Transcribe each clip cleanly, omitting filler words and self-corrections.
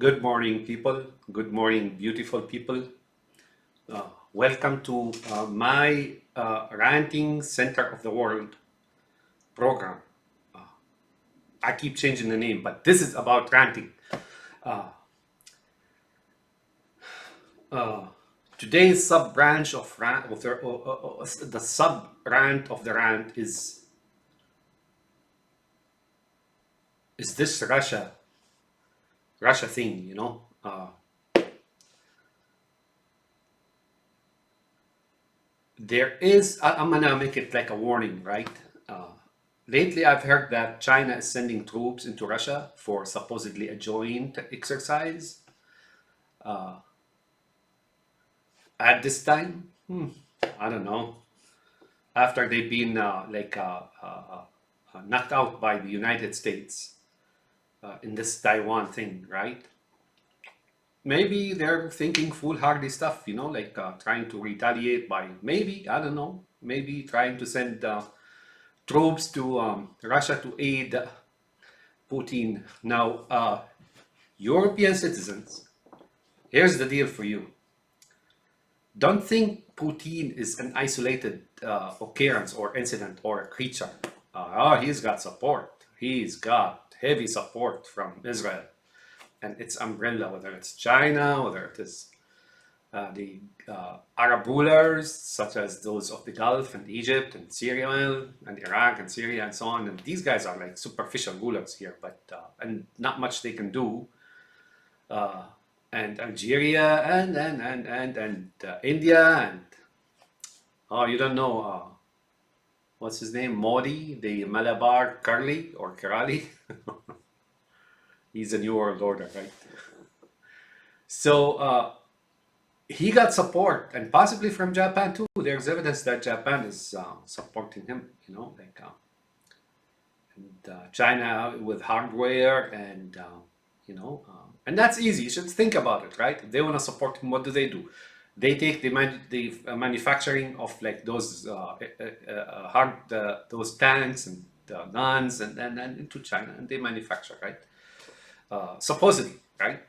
Good morning, people. Good morning, beautiful people. Welcome to my Ranting Center of the World program. I keep changing the name, but this is about ranting. Uh, Today's sub branch of rant, the sub rant of the rant is this Russia thing, I'm gonna make it like a warning, right? Uh, Lately, I've heard that China is sending troops into Russia for supposedly a joint exercise. At this time, I don't know. After they've been knocked out by the United States in this Taiwan thing, right? Maybe they're thinking foolhardy stuff, trying to retaliate by maybe, I don't know, maybe trying to send troops to Russia to aid Putin. Now, European citizens, here's the deal for you. Don't think Putin is an isolated occurrence or incident or a creature. He's got support. He's got heavy support from Israel and its umbrella, whether it's China, whether it is the Arab rulers, such as those of the Gulf and Egypt and Syria and Iraq and Syria and so on. And these guys are like superficial rulers here, but and not much they can do. And Algeria and India and oh, you don't know what's his name? Modi, the Malabar Curly or Kerali. He's a new world order, right? So he got support and possibly from Japan too. There's evidence that Japan is supporting him. And China with hardware and that's easy. You should think about it, right? If they want to support him, what do? They take the manufacturing of like those those tanks and guns and into China, and they manufacture, right? Supposedly, right?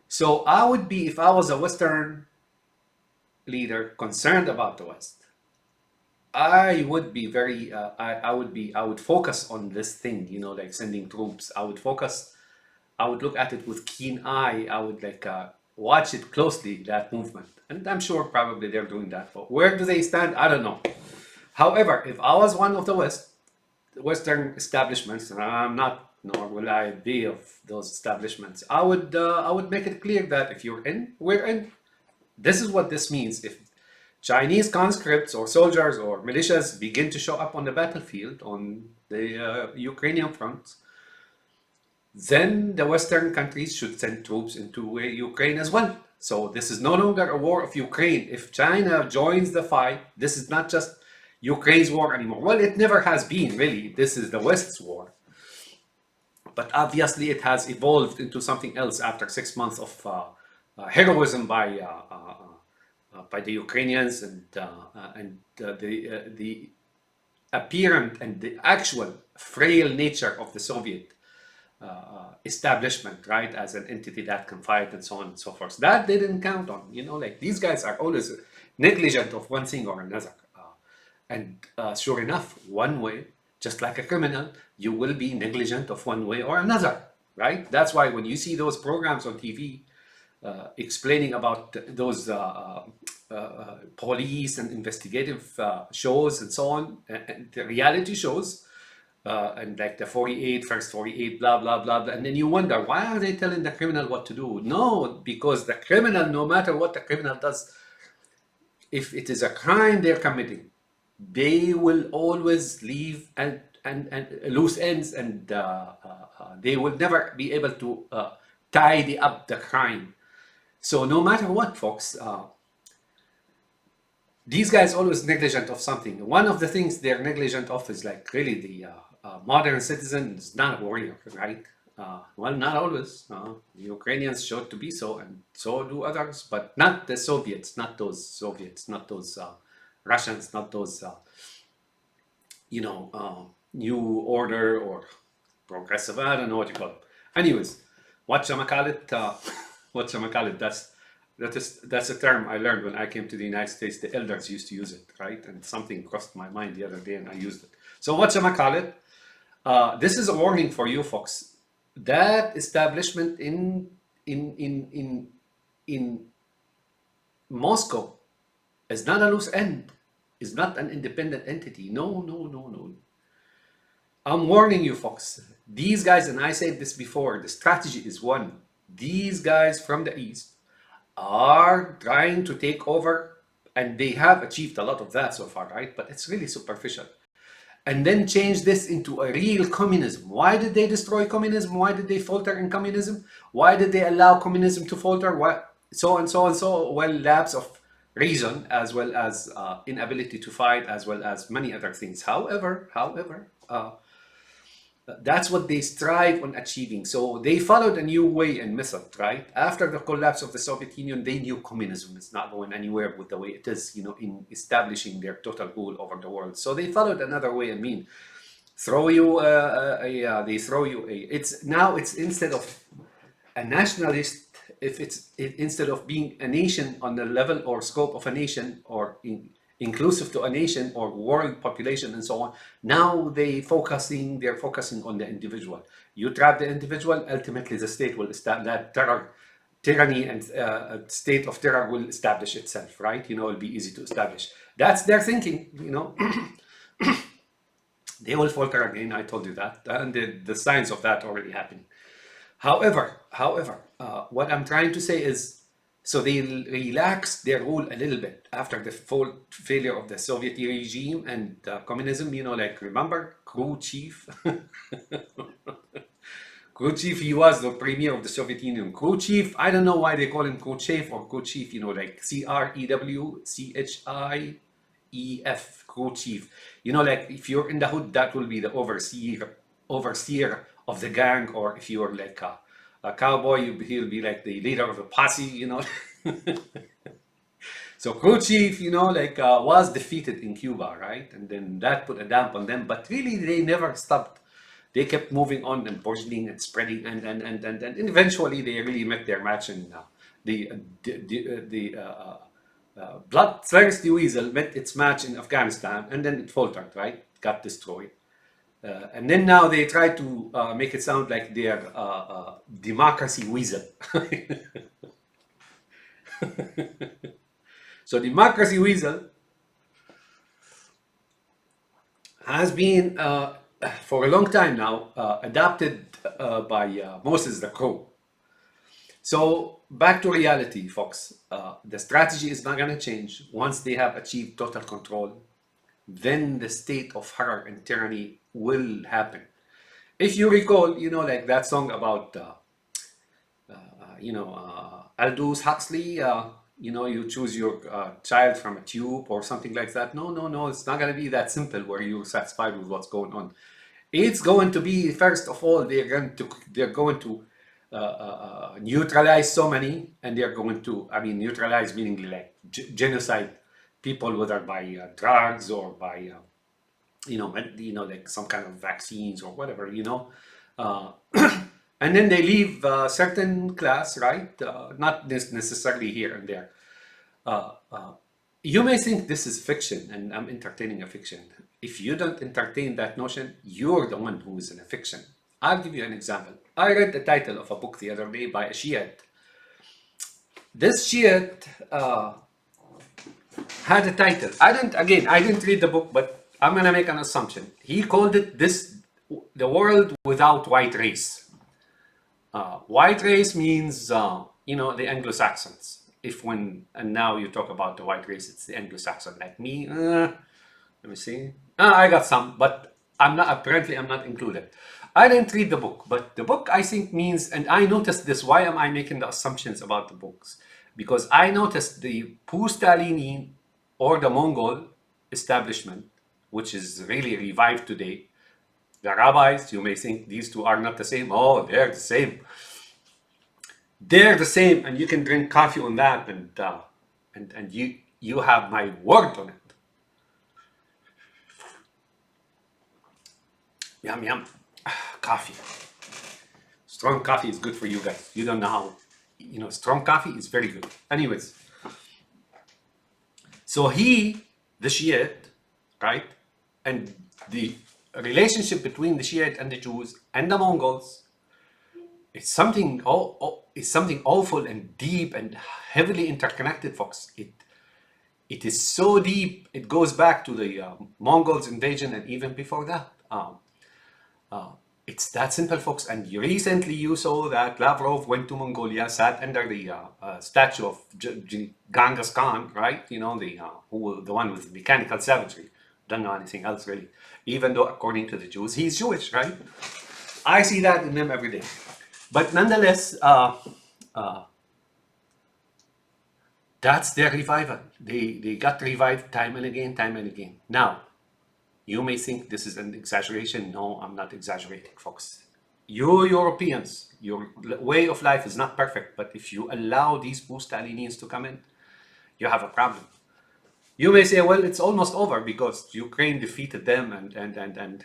So I would be, if I was a Western leader concerned about the West, I would be very, I would focus on this thing, like sending troops. I would look at it with keen eye. I would watch it closely, that movement. And I'm sure probably they're doing that. But where do they stand? I don't know. However, if I was one of the Western establishments, and I'm not, nor will I be of those establishments, I would make it clear that if you're in, we're in. This is what this means. If Chinese conscripts or soldiers or militias begin to show up on the battlefield on the Ukrainian front, then the Western countries should send troops into Ukraine as well. So this is no longer a war of Ukraine. If China joins the fight, this is not just Ukraine's war anymore. Well, it never has been, really. This is the West's war. But obviously, it has evolved into something else after 6 months of heroism by the Ukrainians and the apparent and the actual frail nature of the Soviet establishment, right, as an entity that can fight and so on and so forth. That they didn't count on. Like these guys are always negligent of one thing or another. And sure enough, one way, just like a criminal, you will be negligent of one way or another, right? That's why when you see those programs on TV explaining about those police and investigative shows and so on, and the reality shows, and like the 48, first 48, blah, blah, blah, blah. And then you wonder, why are they telling the criminal what to do? No, because the criminal, no matter what the criminal does, if it is a crime they're committing, they will always leave and loose ends, and they will never be able to tidy up the crime. So no matter what, folks, these guys always negligent of something. One of the things they're negligent of is like really the modern citizen is not a warrior, right? Well, not always. The Ukrainians showed to be so, and so do others, but not the Soviets, not those Russians, not those new order or progressive. I don't know what you call them. Anyways, Whatchamacallit, whatchamacallit, that's a term I learned when I came to the United States. The elders used to use it, right? And something crossed my mind the other day and I used it. So whatchamacallit, this is a warning for you folks. That establishment in Moscow is not a loose end, is not an independent entity. No, no, no, no. I'm warning you folks. These guys, and I said this before, the strategy is one. These guys from the East are trying to take over, and they have achieved a lot of that so far, right? But it's really superficial. And then change this into a real communism. Why did they destroy communism? Why did they falter in communism? Why did they allow communism to falter? Why? So and so and so. Well, lapse of reason, as well as inability to fight, as well as many other things. However, that's what they strive on achieving. So they followed a new way and method, right? After the collapse of the Soviet Union, they knew communism is not going anywhere with the way it is, in establishing their total rule over the world. So they followed another way. I mean, they throw you a. It's instead of a nationalist, if instead of being a nation on the level or scope of a nation, or inclusive to a nation or world population and so on, now they're focusing on the individual. You trap the individual, ultimately the state will establish that tyranny, and state of terror will establish itself, right? It'll be easy to establish. That's their thinking. They will falter again. I told you that, and the signs of that already happening. However, what I'm trying to say is, so they relaxed their rule a little bit after the failure of the Soviet regime and communism. Like, remember Khrushchev? Khrushchev, he was the premier of the Soviet Union. Khrushchev, I don't know why they call him Khrushchev or Khrushchev, like Crewchef, Khrushchev. Like, if you're in the hood, that will be the overseer of the gang, or if you're like a cowboy, he'll be like the leader of a posse. So Khrushchev, was defeated in Cuba, right? And then that put a damp on them. But really, they never stopped. They kept moving on and burgeoning and spreading, and eventually they really met their match. And the bloodthirsty weasel met its match in Afghanistan, and then it faltered, right? Got destroyed. And then now they try to make it sound like they are democracy weasel. So democracy weasel has been, for a long time now, adopted by Moses the Crow. So back to reality, folks. The strategy is not going to change. Once they have achieved total control, then the state of horror and tyranny will happen. If you recall, like that song about, Aldous Huxley, you choose your child from a tube or something like that. No, it's not going to be that simple where you're satisfied with what's going on. It's going to be, first of all, they're going to neutralize so many, and they're going to, neutralize meaning like genocide people, whether by drugs or by like some kind of vaccines or whatever, and then they leave a certain class, right? Not necessarily here and there. You may think this is fiction and I'm entertaining a fiction. If you don't entertain that notion, you're the one who is in a fiction. I'll give you an example. I read the title of a book the other day by a Shiite. This Shiite had a title. I didn't read the book, but I'm gonna make an assumption. He called it the world without white race. White race means the Anglo-Saxons. And now you talk about the white race, it's the Anglo-Saxon. Like me, let me see. I got some, but I'm not included. I didn't read the book, but the book I think means, and I noticed this. Why am I making the assumptions about the books? Because I noticed the Pustalini or the Mongol establishment, which is really revived today. The rabbis, you may think these two are not the same. Oh, they're the same. They're the same, and you can drink coffee on that, and you have my word on it. Yum yum, coffee. Strong coffee is good for you guys. You don't know how, strong coffee is very good. Anyways, so the Shiite, right? And the relationship between the Shiite and the Jews and the Mongols, it's something awful and deep and heavily interconnected, folks. It is so deep. It goes back to the Mongols invasion and even before that. It's that simple, folks. And recently you saw that Lavrov went to Mongolia, sat under the statue of Genghis Khan, right? The one with mechanical savagery. Don't know anything else really. Even though, according to the Jews, he's Jewish, right? I see that in them every day. But nonetheless, that's their revival. They got revived time and again, time and again. Now, you may think this is an exaggeration. No, I'm not exaggerating, folks. You Europeans, your way of life is not perfect, but if you allow these post-Stalinians to come in, you have a problem. You may say, well, it's almost over because Ukraine defeated them, and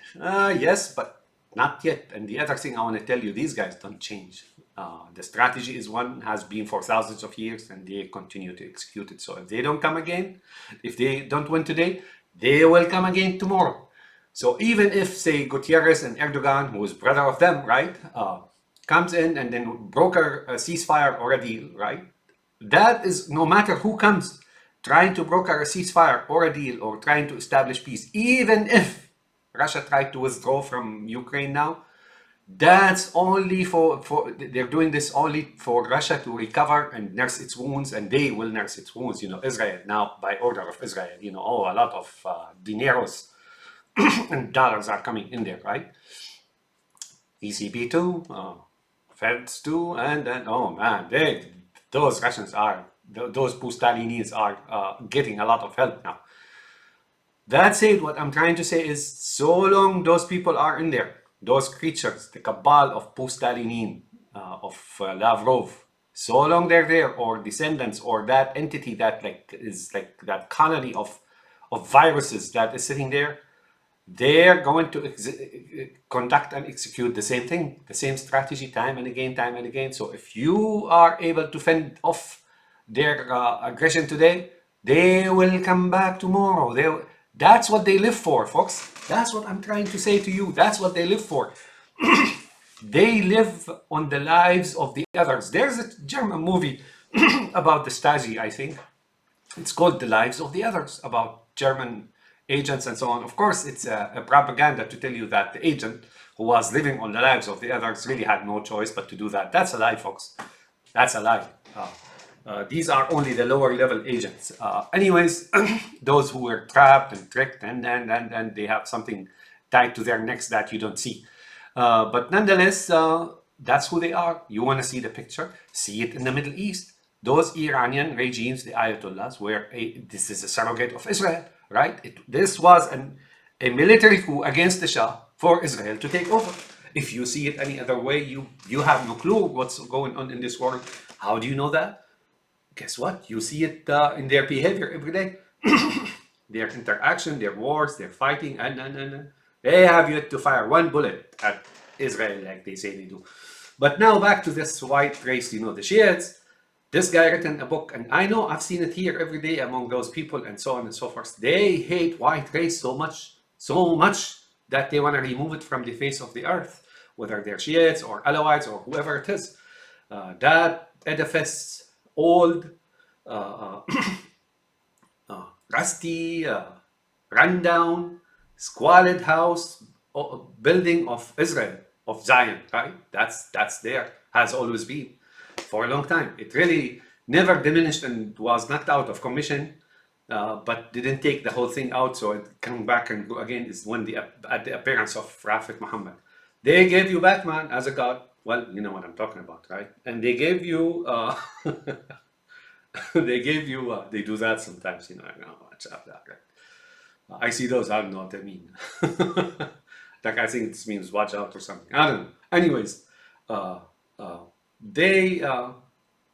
yes, but not yet. And the other thing I want to tell you, these guys don't change. The strategy is one, has been for thousands of years, and they continue to execute it. So if they don't come again, if they don't win today, they will come again tomorrow. So even if, say, Gutierrez and Erdogan, who is brother of them, right, comes in and then broker a ceasefire or a deal, right? That is, no matter who comes trying to broker a ceasefire or a deal or trying to establish peace, even if Russia tried to withdraw from Ukraine now, that's only they're doing this only for Russia to recover and nurse its wounds, and they will nurse its wounds. Israel now, by order of Israel, a lot of dineros and dollars are coming in there, right? ECB too, Feds too, and then, oh man, those Russians those post-Stalinians are getting a lot of help now. That said, what I'm trying to say is, so long those people are in there, those creatures, the cabal of post-Stalinin, of Lavrov, so long they're there, or descendants, or that entity that is like that colony of viruses that is sitting there, they're going to conduct and execute the same thing, the same strategy time and again, time and again. So if you are able to fend off their aggression today, they will come back tomorrow. That's what they live for, folks. That's what I'm trying to say to you. That's what they live for. They live on the lives of the others. There's a German movie about the Stasi, I think. It's called The Lives of the Others, about German agents and so on. Of course, it's a propaganda to tell you that the agent who was living on the lives of the others really had no choice but to do that. That's a lie, folks. That's a lie. These are only the lower level agents. Anyways, those who were trapped and tricked and they have something tied to their necks that you don't see. But nonetheless, that's who they are. You want to see the picture? See it in the Middle East. Those Iranian regimes, the Ayatollahs, this is a surrogate of Israel, right? This was a military coup against the Shah for Israel to take over. If you see it any other way, you have no clue what's going on in this world. How do you know that? Guess what? You see it in their behavior every day. Their interaction, their wars, their fighting, and they have yet to fire one bullet at Israel like they say they do. But now back to this white race, the Shiites. This guy written a book, and I know I've seen it here every day among those people and so on and so forth. They hate white race so much that they want to remove it from the face of the earth, whether they're Shiites or Alawites or whoever it is. That edifice, old, uh, rusty, rundown, squalid house, building of Israel, of Zion, right? That's there, has always been for a long time. It really never diminished and was knocked out of commission, but didn't take the whole thing out. So it come back and go again is when at the appearance of Prophet Muhammad. They gave you Batman as a god. Well, you know what I'm talking about, right? And they gave you, they do that sometimes, I know, watch out that, right? I see those, I don't know what they mean. Like, I think this means watch out or something. I don't know. Anyways,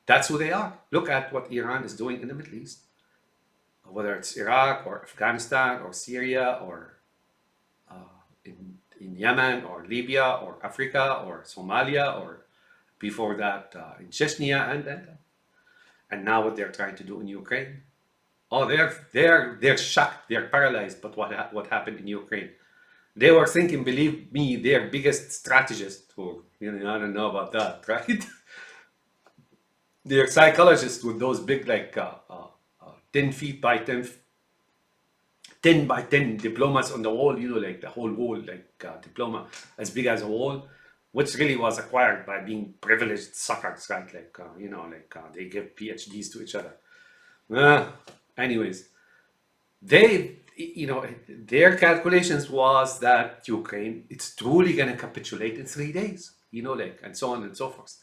that's who they are. Look at what Iran is doing in the Middle East. Whether it's Iraq or Afghanistan or Syria or in Yemen or Libya or Africa or Somalia or before that in Chechnya, and now what they're trying to do in Ukraine. Oh, they're shocked, they're paralyzed. But what happened in Ukraine? They were thinking, believe me, their biggest strategist, who I don't know about that, right? They're psychologists with those big, like 10 feet by 10 diplomas on the wall, like the whole wall, like diploma as big as a wall, which really was acquired by being privileged suckers, right? Like, they give PhDs to each other. Anyways, their calculations was that Ukraine, it's truly going to capitulate in 3 days, and so on and so forth.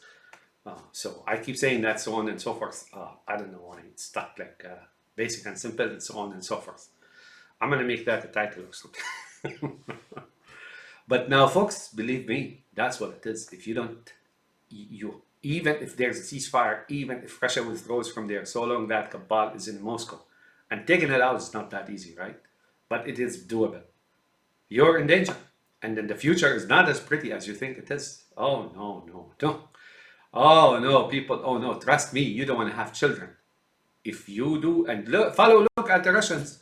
So I keep saying that, so on and so forth. I don't know why it's stuck, like basic and simple, and so on and so forth. I'm going to make that the title or something. But now, folks, believe me, that's what it is. If you don't, even if there's a ceasefire, even if Russia withdraws from there, so long that cabal is in Moscow, and taking it out is not that easy, right? But it is doable. You're in danger, and then the future is not as pretty as you think it is. Oh no, no, no. Oh no, people. Oh no, trust me, you don't want to have children. If you do, and look at the Russians.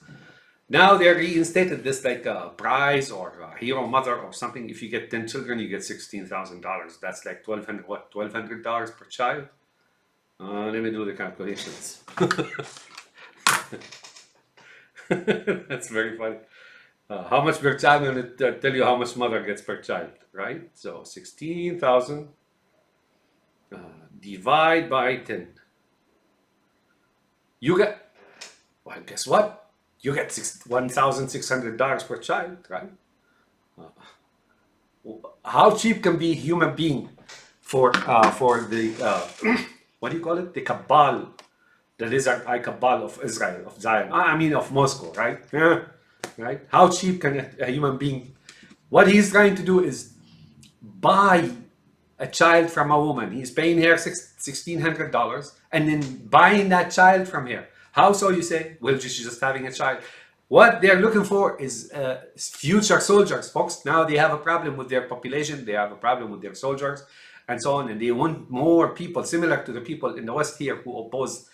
Now they're reinstated this, like a prize or a hero mother or something. If you get 10 children, you get $16,000. That's like $1,200 per child. Let me do the calculations. That's very funny. How much per child? I'm going to tell you how much mother gets per child, right? So 16,000 divide by 10. You get, well, guess what? You get $1,600 per child, right? How cheap can be a human being for the what do you call it? The cabal, the lizard eye cabal of Israel, of Zion. I mean of Moscow, right? Yeah, right. How cheap can a human being? What he's trying to do is buy a child from a woman. He's paying her $1,600 and then buying that child from her. How so, you say? Well, she's just having a child. What they're looking for is future soldiers, folks. Now they have a problem with their population. They have a problem with their soldiers and so on. And they want more people, similar to the people in the West here who oppose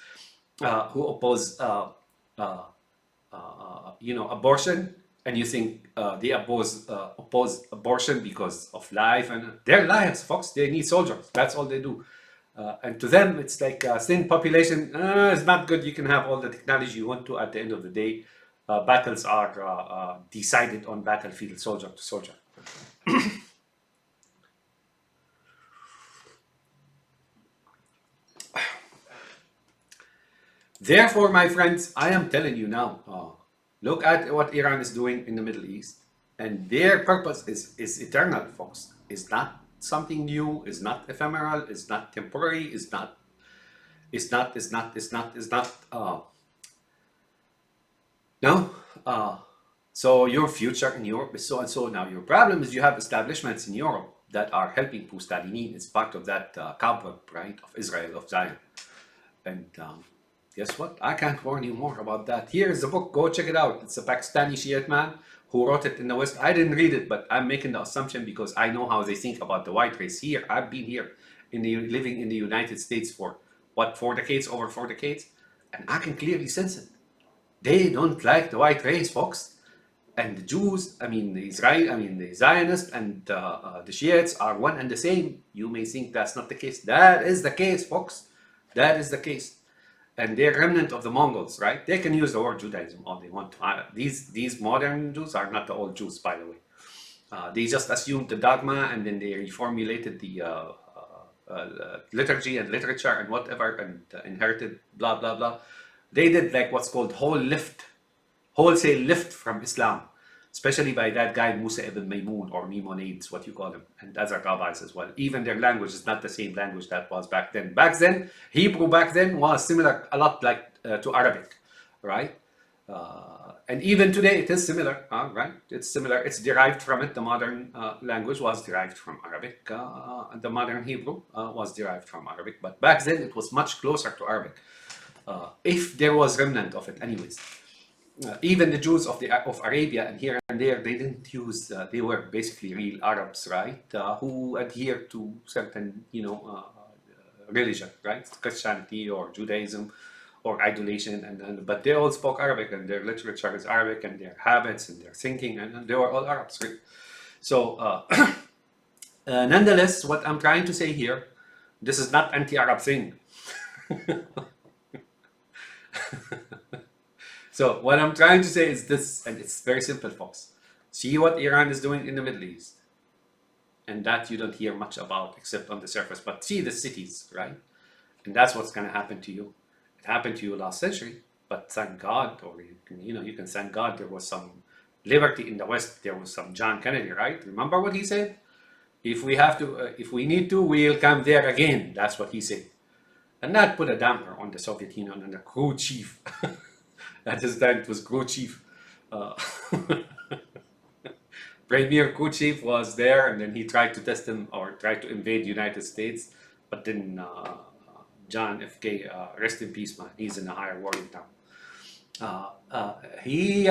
abortion, and you think they oppose abortion because of life, and their lives, folks. They need soldiers. That's all they do. And to them, it's like thin population. It's not good. You can have all the technology you want to. At the end of the day, battles are decided on battlefield, soldier to soldier. Therefore, my friends, I am telling you now, look at what Iran is doing in the Middle East. And their purpose is eternal, folks. It's not something new, it's not ephemeral, it's not temporary, no. So your future in Europe is so and so. Now your problem is you have establishments in Europe that are helping Pustalinin. It's part of that cobweb, right, of Israel, of Zion. And guess what? I can't warn you more about that. Here is the book. Go check it out. It's a Pakistani Shiite man who wrote it in the West. I didn't read it, but I'm making the assumption because I know how they think about the white race here. I've been here, living in the United States for what, 4 decades, over 4 decades, and I can clearly sense it. They don't like the white race, folks. And the Jews, the Zionists and the Shiites are one and the same. You may think that's not the case. That is the case, folks. That is the case. And they're remnant of the Mongols, right? They can use the word Judaism all they want to. These modern Jews are not the old Jews, by the way. They just assumed the dogma and then they reformulated the liturgy and literature and whatever, and inherited blah, blah, blah. They did like what's called wholesale lift from Islam, especially by that guy Musa ibn Maymun, or Maimonides, what you call him, and other rabbis as well. Even their language is not the same language that was back then. Back then, Hebrew back then was similar a lot like to Arabic, right? And even today it is similar, right? It's similar. It's derived from it. The modern language was derived from Arabic. And the modern Hebrew was derived from Arabic. But back then it was much closer to Arabic, if there was remnant of it, anyways. Even the Jews of Arabia and here and there, they didn't use. They were basically real Arabs, right? Who adhere to certain, religion, right? Christianity or Judaism or idolation, but they all spoke Arabic, and their literature is Arabic, and their habits and their thinking, and they were all Arabs, right? So, nonetheless, what I'm trying to say here, this is not anti-Arab thing. So what I'm trying to say is this, and it's very simple, folks. See what Iran is doing in the Middle East, and that you don't hear much about except on the surface. But see the cities, right? And that's what's going to happen to you. It happened to you last century, but thank God, or you can thank God there was some liberty in the West. There was some John Kennedy, right? Remember what he said? If we have to, if we need to, we'll come there again. That's what he said, and that put a damper on the Soviet Union and the crew chief. At his time, it was crew chief. Uh, Premier crew chief was there, and then he tried to test him or tried to invade United States, but then John F.K. Rest in peace, man. He's in a higher world now. He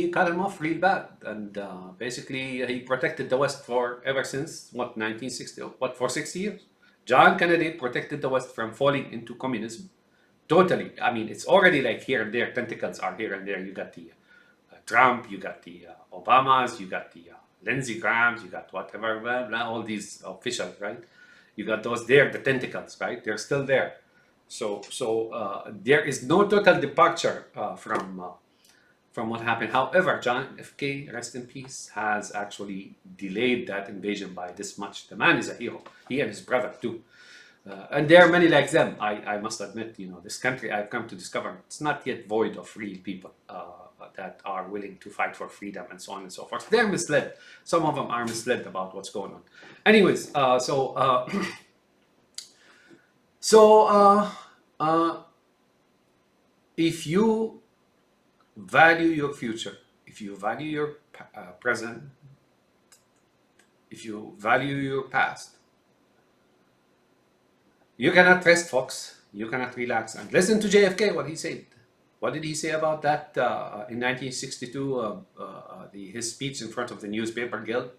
cut him off real bad, and basically he protected the West for ever since what 1960, what for 60 years. John Kennedy protected the West from falling into communism totally. I mean, it's already like here and there, tentacles are here and there. You got the Trump, you got the Obamas, you got the Lindsey Grahams, you got whatever, blah, blah, all these officials, right? You got those there, the tentacles, right? They're still there. So there is no total departure from what happened. However, John F.K., rest in peace, has actually delayed that invasion by this much. The man is a hero. He and his brother too. And there are many like them. I must admit, this country I've come to discover, it's not yet void of real people that are willing to fight for freedom and so on and so forth. They're misled. Some of them are misled about what's going on. Anyways, if you value your future, if you value your present, if you value your past, you cannot rest, folks. You cannot relax. And listen to JFK, what he said. What did he say about that in 1962, his speech in front of the newspaper guild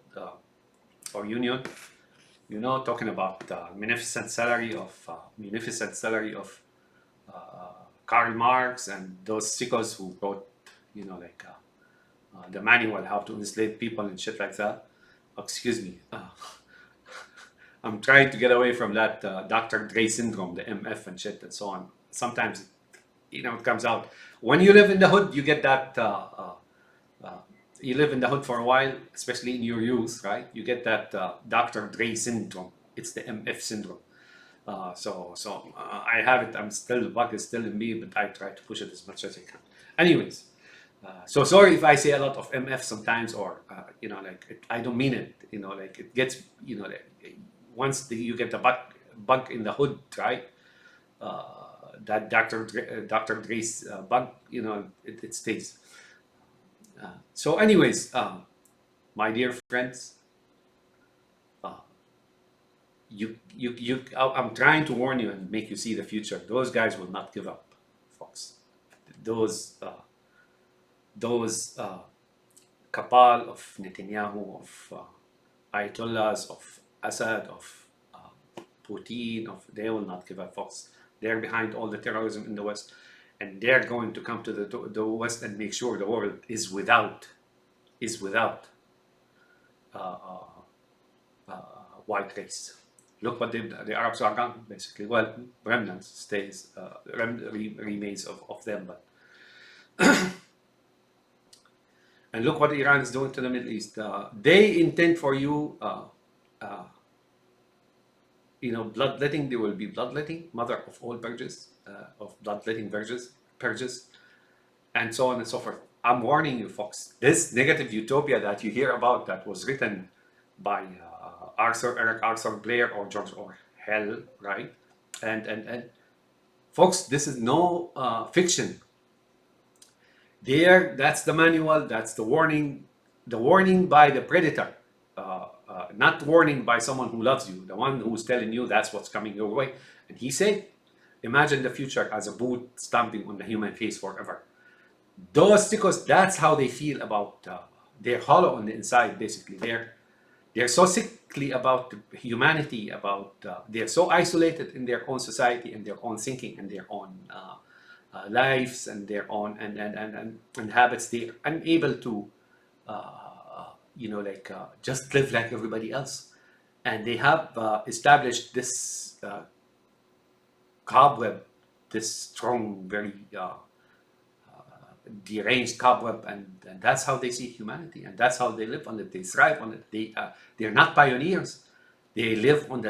or union? Talking about munificent salary of Karl Marx and those sickos who wrote, the manual how to enslave people and shit like that. Excuse me. I'm trying to get away from that Dr. Dre syndrome, the MF and shit and so on. Sometimes, it comes out. When you live in the hood, you get that. You live in the hood for a while, especially in your youth, right? You get that Dr. Dre syndrome. It's the MF syndrome. I have it. The bug is still in me, but I try to push it as much as I can. Anyways, so sorry if I say a lot of MF sometimes, or I don't mean it. It gets once you get the bug in the hood, right? That Dr. Dre's bug, it stays. So, anyways, my dear friends, I'm trying to warn you and make you see the future. Those guys will not give up, folks. Those cabal of Netanyahu, of Ayatollahs, of Assad, of Putin, they will not give up, folks. They're behind all the terrorism in the West, and they're going to come to the West and make sure the world is without white race. Look what the Arabs are gone, basically. Well, remnants remains of them, but and look what Iran is doing to the Middle East. They intend for you, bloodletting. There will be bloodletting, mother of all purges, of bloodletting purges, and so on and so forth. I'm warning you, folks. This negative utopia that you hear about, that was written by Eric Arthur Blair or George Orwell, right? And folks, this is no fiction. That's the manual. That's the warning. The warning by the predator, not warning by someone who loves you. The one who's telling you that's what's coming your way. And he said, "Imagine the future as a boot stamping on the human face forever." Those sickos, that's how they feel about. They're hollow on the inside, basically. They're so sickly about humanity, about they're so isolated in their own society and their own thinking and their own lives and their own and habits. They're unable to, just live like everybody else. And they have established this cobweb, this strong, very deranged cobweb, and that's how they see humanity, and that's how they live on it. They thrive on it. They're not pioneers. They live on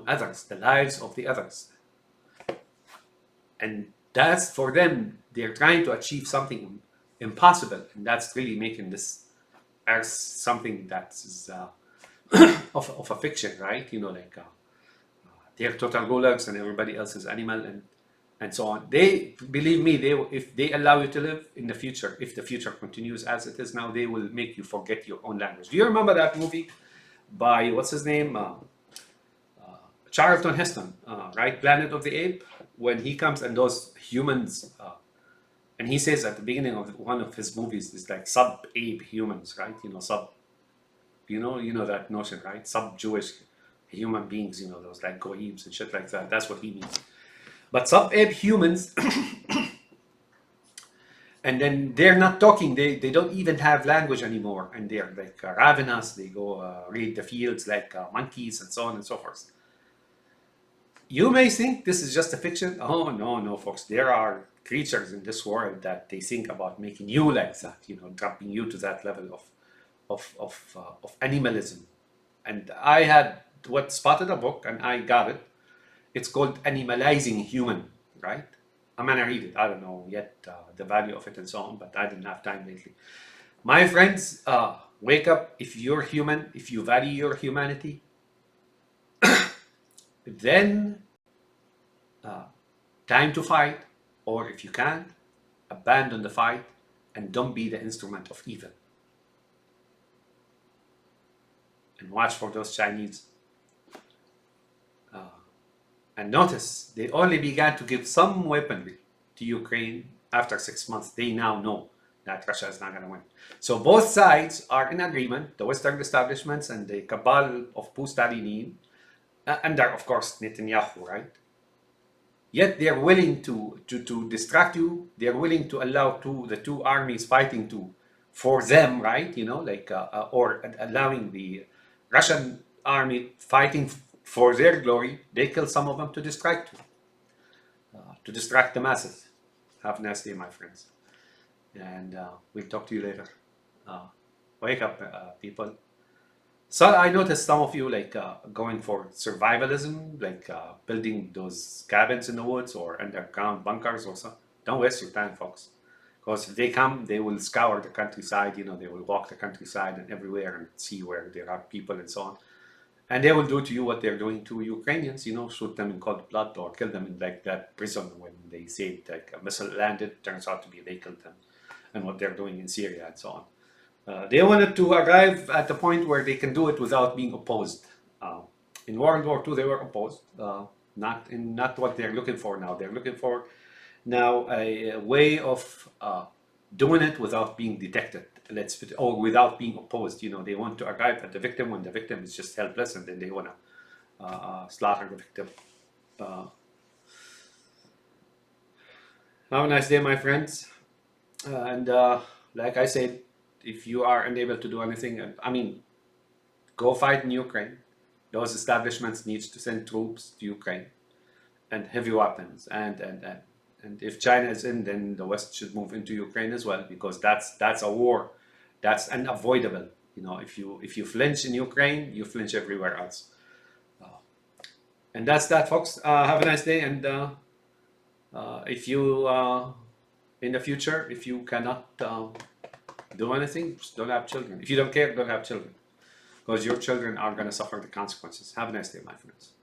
others, the lives of the others, and that's for them. They're trying to achieve something impossible, and that's really making this earth something that's of a fiction, right? They're total gulags and everybody else is animal and so on. They believe me, they if they allow you to live in the future, if the future continues as it is now, they will make you forget your own language. Do you remember that movie by what's his name? Charlton Heston, right? Planet of the Ape. When he comes and those humans, and he says at the beginning of one of his movies, is like sub-ape humans, right? You know that notion, right? Sub-Jewish human beings, those like goyim and shit like that. That's what he means. But sub-ape humans, and then they're not talking. They don't even have language anymore, and they're like ravenous. They go raid the fields like monkeys and so on and so forth. You may think this is just a fiction. Oh no, no, folks. There are creatures in this world that they think about making you like that. Dropping you to that level of animalism. And I had what spotted a book, and I got it. It's called Animalizing Human, right? I'm gonna read it. I don't know yet the value of it and so on, but I didn't have time lately. My friends, wake up. If you're human, if you value your humanity, then time to fight, or if you can't, abandon the fight and don't be the instrument of evil. And watch for those Chinese. And notice, they only began to give some weaponry to Ukraine after 6 months. They now know that Russia is not going to win. So both sides are in agreement, the Western establishments and the cabal of post-Stalin, under, of course, Netanyahu, right? Yet they're willing to distract you. They're willing to allow the two armies fighting for them, right? Or allowing the Russian army fighting for their glory. They kill some of them to distract you, to distract the masses. Have a nice day, my friends, and we'll talk to you later. Wake up, people. So I noticed some of you going for survivalism, building those cabins in the woods or underground bunkers or so. Don't waste your time, folks. Because if they come, they will scour the countryside. They will walk the countryside and everywhere and see where there are people and so on. And they will do to you what they're doing to Ukrainians. Shoot them in cold blood or kill them in like that prison when they say like a missile landed. Turns out to be they killed them, and what they're doing in Syria and so on. They wanted to arrive at the point where they can do it without being opposed. In World War II, they were opposed, not what they're looking for now. They're looking for now a way of doing it without being detected, or without being opposed. They want to arrive at the victim when the victim is just helpless, and then they want to slaughter the victim. Have a nice day, my friends, and like I said, if you are unable to do anything, go fight in Ukraine. Those establishments needs to send troops to Ukraine and heavy weapons. And if China is in, then the West should move into Ukraine as well, because that's a war. That's unavoidable. If you flinch in Ukraine, you flinch everywhere else. And that's that, folks. Have a nice day. And if you in the future, if you cannot do anything, just don't have children. If you don't care, don't have children, because your children are going to suffer the consequences. Have a nice day, my friends.